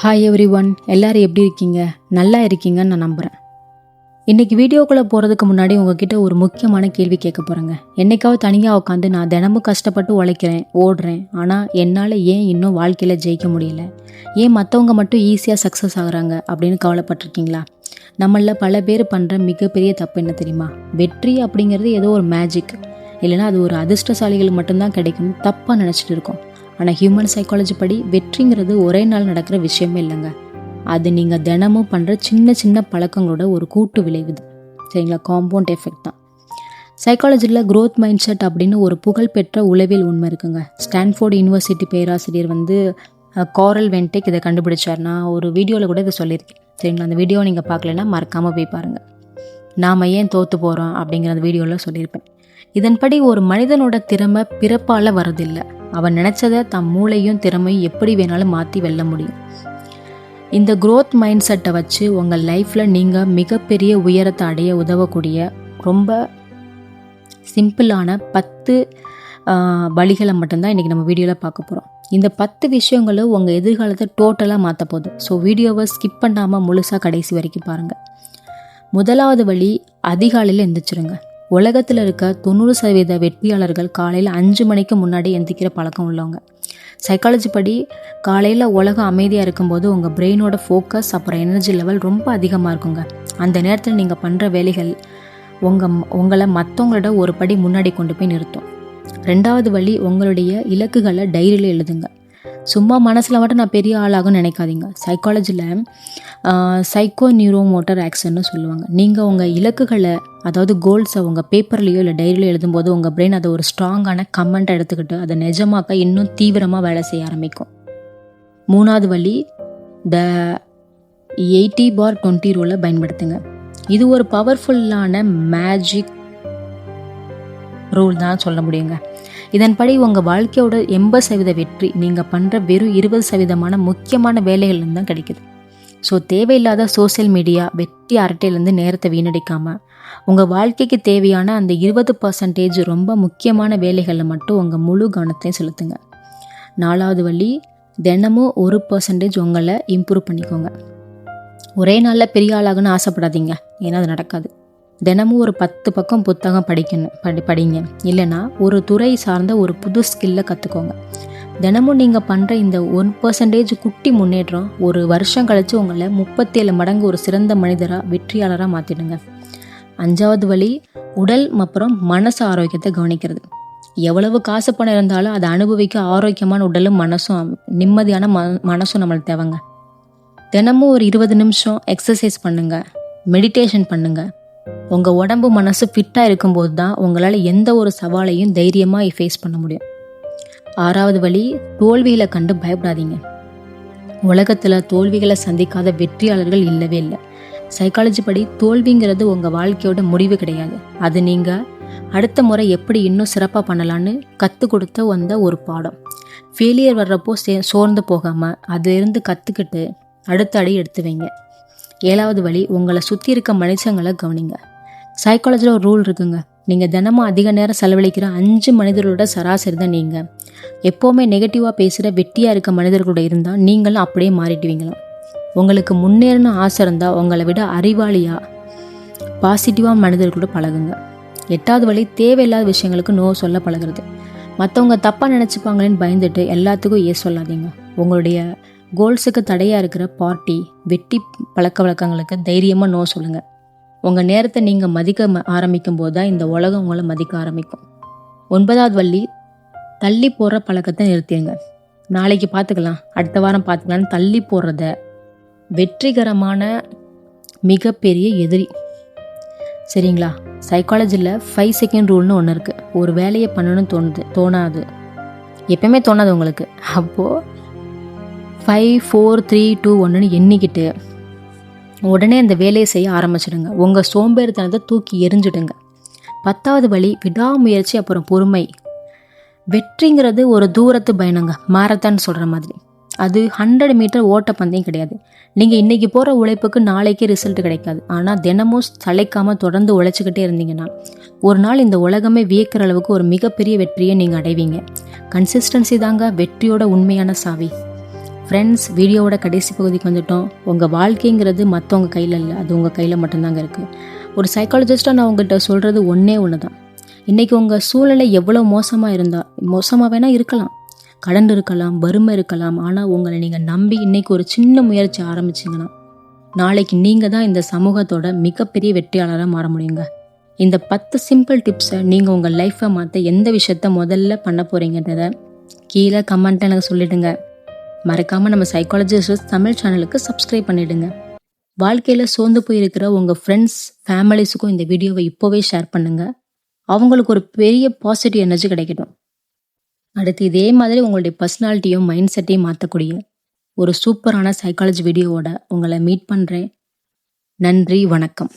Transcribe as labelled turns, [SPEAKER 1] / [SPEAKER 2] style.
[SPEAKER 1] Hi every one, எல்லோரும் எப்படி இருக்கீங்க? நல்லா இருக்கீங்கன்னு நான் நம்புகிறேன். இன்றைக்கி வீடியோக்குள்ளே போகிறதுக்கு முன்னாடி உங்ககிட்ட ஒரு முக்கியமான கேள்வி கேட்க போகிறேங்க. என்றைக்காவது தனியாக உட்காந்து நான் தினமும் கஷ்டப்பட்டு உழைக்கிறேன், ஓடுறேன், ஆனால் என்னால் ஏன் இன்னும் வாழ்க்கையில் ஜெயிக்க முடியல, ஏன் மற்றவங்க மட்டும் ஈஸியாக சக்ஸஸ் ஆகுறாங்க அப்படின்னு கவலைப்பட்டிருக்கீங்களா? நம்மளில் பல பேர் பண்ணுற மிகப்பெரிய தப்பு என்ன தெரியுமா? வெற்றி அப்படிங்கிறது ஏதோ ஒரு மேஜிக், இல்லைனா அது ஒரு அதிர்ஷ்டசாலிகளுக்கு மட்டும்தான் கிடைக்கும் தப்பாக நினச்சிட்டு இருக்கோம். ஆனால் ஹியூமன் சைக்காலஜி படி வெற்றிங்கிறது ஒரே நாள் நடக்கிற விஷயமே இல்லைங்க. அது நீங்கள் தினமும் பண்ணுற சின்ன சின்ன பழக்கங்களோட ஒரு கூட்டு விளைவுது. சரிங்களா? காம்பவுண்ட் எஃபெக்ட் தான். சைக்காலஜியில் க்ரோத் மைண்ட் செட் அப்படின்னு ஒரு புகழ்பெற்ற உளவியல் உண்மை இருக்குங்க. ஸ்டான்ஃபோர்ட் யூனிவர்சிட்டி பேராசிரியர் காரல் வென்டெக் இதை கண்டுபிடிச்சார். நான் ஒரு வீடியோவில் கூட இதை சொல்லியிருக்கேன். சரிங்களா? அந்த வீடியோ நீங்கள் பார்க்கலன்னா மறக்காமல் போய் பாருங்கள். நாம் ஏன் தோற்று போகிறோம் அப்படிங்கிற அந்த வீடியோவில் சொல்லியிருப்பேன். இதன்படி ஒரு மனிதனோட திறமை பிறப்பால் வரதில்லை. அவன் நினச்சதை தம் மூளையும் திறமையும் எப்படி வேணாலும் மாற்றி வெல்ல முடியும். இந்த க்ரோத் மைண்ட் செட்டை வச்சு உங்கள் லைஃப்பில் நீங்கள் மிகப்பெரிய உயரத்தை அடைய உதவக்கூடிய ரொம்ப சிம்பிளான 10 வழிகளை மட்டும்தான் இன்றைக்கி நம்ம வீடியோவில் பார்க்க போகிறோம். இந்த 10 விஷயங்களும் உங்கள் எதிர்காலத்தை டோட்டலாக மாற்ற போகுது. ஸோ வீடியோவை ஸ்கிப் பண்ணாமல் முழுசாக கடைசி வரைக்கும் பாருங்கள். முதலாவது வழி, அதிகாலையில் எந்திரிச்சிருங்க. உலகத்தில் இருக்க 90% வெற்றியாளர்கள் காலையில் 5 மணிக்கு முன்னாடி எந்திரிக்கிற பழக்கம் உள்ளவங்க. சைக்காலஜி படி காலையில் உலகம் அமைதியாக இருக்கும்போது உங்கள் பிரெயினோட ஃபோக்கஸ் அப்புறம் எனர்ஜி லெவல் ரொம்ப அதிகமாக இருக்குங்க. அந்த நேரத்தில் நீங்கள் பண்ணுற வேலைகள் உங்களை மற்றவங்களோட ஒரு படி முன்னாடி கொண்டு போய் நிறுத்தும். 2வது வழி, உங்களுடைய இலக்குகளை டைரியில் எழுதுங்க. சும்மா மனசில் மட்டும் நான் பெரிய ஆளாகும்னு நினைக்காதீங்க. சைக்காலஜியில் சைக்கோ நியூரோ மோட்டர் ஆக்ஷன்னு சொல்லுவாங்க. நீங்கள் உங்கள் இலக்குகளை, அதாவது கோல்ஸை உங்கள் பேப்பர்லேயோ இல்லை டைரியிலையோ எழுதும்போது உங்கள் பிரெயின் அதை ஒரு ஸ்ட்ராங்கான கமெண்ட்டை எடுத்துக்கிட்டு அதை நிஜமாக்க இன்னும் தீவிரமாக வேலை செய்ய ஆரம்பிக்கும். 3வது வழி, த 80/20 ரூலை பயன்படுத்துங்க. இது ஒரு பவர்ஃபுல்லான மேஜிக் ரூல் தான் சொல்ல முடியுங்க. இதன்படி உங்கள் வாழ்க்கையோட 80% வெற்றி நீங்கள் பண்ணுற வெறும் 20% முக்கியமான வேலைகள்லேருந்து தான் கிடைக்குது. ஸோ தேவையில்லாத சோசியல் மீடியா வெட்டி அரட்டையிலேருந்து நேரத்தை வீணடிக்காமல் உங்கள் வாழ்க்கைக்கு தேவையான அந்த 20% ரொம்ப முக்கியமான வேலைகளில் மட்டும் உங்கள் முழு கவனத்தையும் செலுத்துங்க. 4வது வழி, தினமும் 1% உங்களை இம்ப்ரூவ் பண்ணிக்கோங்க. ஒரே நாளில் பெரிய ஆளாகணும்னு ஆசைப்படாதீங்க, ஏன்னா அது நடக்காது. தினமும் ஒரு 10 பக்கம் புத்தகம் படிங்க. இல்லைனா ஒரு துறை சார்ந்த ஒரு புது ஸ்கில்லை கற்றுக்கோங்க. தினமும் நீங்கள் பண்ணுற இந்த 1% குட்டி முன்னேற்றம் ஒரு வருஷம் கழித்து உங்களை 37 மடங்கு ஒரு சிறந்த மனிதராக, வெற்றியாளராக மாற்றிடுங்க. 5வது வழி, உடல் அப்புறம் மனசு ஆரோக்கியத்தை கவனிக்கிறது. எவ்வளவு காசு பணம் இருந்தாலும் அதை அனுபவிக்க ஆரோக்கியமான உடலும் மனசும், நிம்மதியான மனசும் நம்மளுக்கு தேவைங்க. தினமும் ஒரு 20 நிமிஷம் எக்ஸசைஸ் பண்ணுங்கள், மெடிடேஷன் பண்ணுங்கள். உங்கள் உடம்பு மனசு ஃபிட்டாக இருக்கும்போது தான் உங்களால் எந்த ஒரு சவாலையும் தைரியமாக ஃபேஸ் பண்ண முடியும். 6வது வழி, தோல்விகளை கண்டு பயப்படாதீங்க. உலகத்தில் தோல்விகளை சந்திக்காத வெற்றியாளர்கள் இல்லவே இல்லை. சைக்காலஜி படி தோல்விங்கிறது உங்கள் வாழ்க்கையோட முடிவு கிடையாது. அது நீங்கள் அடுத்த முறை எப்படி இன்னும் சிறப்பாக பண்ணலான்னு கற்றுக் கொடுத்த வந்த ஒரு பாடம். ஃபெயிலியர் வர்றப்போ சோர்ந்து போகாமல் அதிலிருந்து கற்றுக்கிட்டு அடுத்த அடி எடுத்து வைங்க. 7வது வழி, உங்களை சுற்றி இருக்க மனுஷங்களை கவனிங்க. சைக்காலஜியில் ஒரு ரூல் இருக்குங்க. நீங்கள் தினமும் அதிக நேரம் செலவழிக்கிற 5 மனிதர்களோட சராசரி தான் நீங்கள். எப்போவுமே நெகட்டிவாக பேசுகிற வெட்டியாக இருக்க மனிதர்களோட இருந்தால் நீங்களும் அப்படியே மாறிடுவீங்களாம். உங்களுக்கு முன்னேறணும் ஆசை இருந்தால் உங்களை விட அறிவாளியாக பாசிட்டிவாக மனிதர்களோட பழகுங்க. 8வது வழி, தேவையில்லாத விஷயங்களுக்கு நோ சொல்ல பழகிறது. மற்றவங்க தப்பாக நினச்சிப்பாங்களேன்னு பயந்துட்டு எல்லாத்துக்கும் சொல்லாதீங்க. உங்களுடைய கோல்ஸுக்கு தடையாக இருக்கிற பார்ட்டி, வெட்டி பழக்க வழக்கங்களுக்கு தைரியமாக நோ சொல்லுங்கள். உங்கள் நேரத்தை நீங்கள் மதிக்க ஆரம்பிக்கும் போது தான் இந்த உலகம் உங்களை மதிக்க ஆரம்பிக்கும். 9வது வழி, தள்ளி போடுற பழக்கத்தை நிறுத்திடுங்க. நாளைக்கு பார்த்துக்கலாம், அடுத்த வாரம் பார்த்துக்கலான்னு தள்ளி போடுறத வெற்றிகரமான மிகப்பெரிய எதிரி. சரிங்களா? சைக்காலஜியில் 5 செகண்ட் ரூல்னு ஒன்று இருக்குது. ஒரு வேலையை பண்ணணும்னு தோணாது, எப்பவுமே தோணாது உங்களுக்கு. அப்போது 5 4 3 2 1ன்னு எண்ணிக்கிட்டு உடனே அந்த வேலையை செய்ய ஆரம்பிச்சிடுங்க. உங்கள் சோம்பேறித்தனத்தை தூக்கி எரிஞ்சிடுங்க. 10வது வழி, விடாமுயற்சி அப்புறம் பொறுமை. வெற்றிங்கிறது ஒரு தூரத்து பயணங்க, மாரத்தான் சொல்கிற மாதிரி. அது 100 மீட்டர் ஓட்டப்பந்தயம் கிடையாது. நீங்கள் இன்றைக்கி போகிற உழைப்புக்கு நாளைக்கே ரிசல்ட் கிடைக்காது. ஆனால் தினமும் சளைக்காமல் தொடர்ந்து உழைச்சிக்கிட்டே இருந்தீங்கன்னா ஒரு நாள் இந்த உலகமே வியக்கிற அளவுக்கு ஒரு மிகப்பெரிய வெற்றியை நீங்கள் அடைவீங்க. கன்சிஸ்டன்சி தாங்க வெற்றியோட உண்மையான சாவி. ஃப்ரெண்ட்ஸ், வீடியோவோட கடைசி பகுதிக்கு வந்துட்டோம். உங்கள் வாழ்க்கைங்கிறது மற்றவங்க கையில் இல்லை, அது உங்கள் கையில் மட்டும்தாங்க இருக்குது. ஒரு சைக்காலஜிஸ்ட்டாக நான் உங்கள்கிட்ட சொல்கிறது ஒன்றே ஒன்று தான். இன்றைக்கி உங்கள் சூழ்நிலை எவ்வளோ மோசமாக வேணால் இருக்கலாம், கடன் இருக்கலாம், வறுமை இருக்கலாம். ஆனால் உங்களை நீங்கள் நம்பி இன்றைக்கி ஒரு சின்ன முயற்சி ஆரம்பிச்சிங்கன்னா நாளைக்கு நீங்கள் தான் இந்த சமூகத்தோட மிகப்பெரிய வெற்றியாளராக மாற முடியுங்க. இந்த 10 சிம்பிள் டிப்ஸை நீங்கள் உங்கள் லைஃப்பை மாற்ற எந்த விஷயத்த முதல்ல பண்ண போகிறீங்கன்றத கீழே கமெண்ட்டில் எனக்கு சொல்லிவிடுங்க. மறக்காமல் நம்ம சைக்காலஜி ரிசர்ச் தமிழ் சேனலுக்கு சப்ஸ்கிரைப் பண்ணிவிடுங்க. வாழ்க்கையில் சோர்ந்து போயிருக்கிற உங்கள் ஃப்ரெண்ட்ஸ், ஃபேமிலிஸுக்கும் இந்த வீடியோவை இப்போவே ஷேர் பண்ணுங்கள். அவங்களுக்கு ஒரு பெரிய பாசிட்டிவ் எனர்ஜி கிடைக்கட்டும். அடுத்து இதே மாதிரி உங்களுடைய பர்சனாலிட்டியும் மைண்ட் செட்டையும் மாற்றக்கூடிய ஒரு சூப்பரான சைக்காலஜி வீடியோவோட உங்களை மீட் பண்ணுறேன். நன்றி, வணக்கம்.